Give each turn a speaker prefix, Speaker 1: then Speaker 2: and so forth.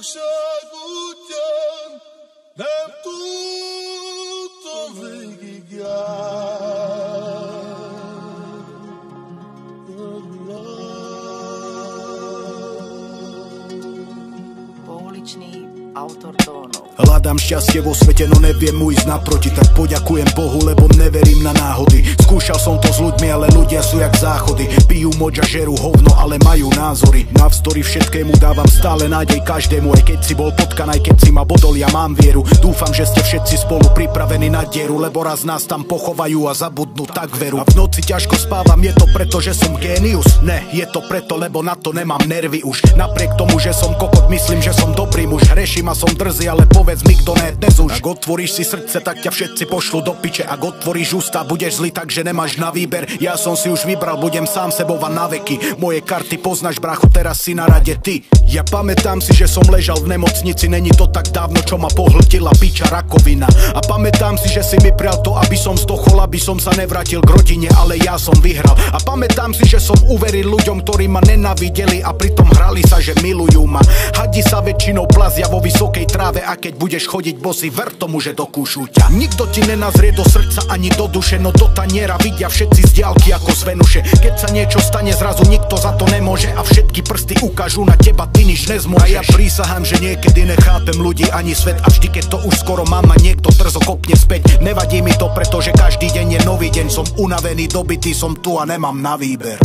Speaker 1: valóság után nem tudtam végigjárni.
Speaker 2: Pouličný autor tónov.
Speaker 3: Hľadám šťastie vo svete, no neviem mu ísť naproti. Tak poďakujem Bohu, lebo neverím na náhody. Skúšal som to s ľuďmi, ale ľudia sú jak záchody. Pijú moč a žerú hovno, ale majú názory. Navzdory všetkému dávam stále nádej každému. Aj keď si bol potkan, aj keď si ma bodol, ja mám vieru. Dúfam, že ste všetci spolu pripravení na dieru, lebo raz nás tam pochovajú a zabudnú tak veru. A v noci ťažko spávam, je to preto, že som génius? Ne, je to preto, lebo na to nemám nervy už. Napriek tomu, že som kokot, myslím, že som dobrý muž. Hreším a som drzý, ale povedz mi, kto ne dnes už. Ak otvoríš si srdce, tak ťa všetci pošlu do piče. Ak otvoríš ústa, budeš zlý, takže nemáš na výber. Ja som si už vybral, budem sám sebou a na veky. Moje karty poznáš, brácho, teraz si na rade ty. Ja pamätám si, že som ležal v nemocnici, není to tak dávno, čo ma pohltila piča rakovina. A pamätám si, že si mi prial to, aby som zdochol, aby som sa nevrátil k rodine, ale ja som vyhral. A pamätám si, že som uveril ľuďom, ktorí ma nenávideli a pritom hrali sa, že milujú ma. Hadi sa väčšinou plazia vo vysokej tráve a keď budeš chodiť bosy, ver tomu, že dokúšu ťa. Nikto ti nenazrie do srdca ani do duše, no do taniera vidia všetci z diaľky ako z Venuše. Keď sa niečo stane, zrazu nikto za to nemôže a všetky prsty ukážu na teba, ty nič nezmôžeš. A ja prísahám, že niekedy nechápem ľudí ani svet a vždy, keď to už skoro mám a niekto drzo kopne späť. Nevadí mi to, pretože každý deň je nový deň. Som unavený, dobitý, som tu a nemám na výber.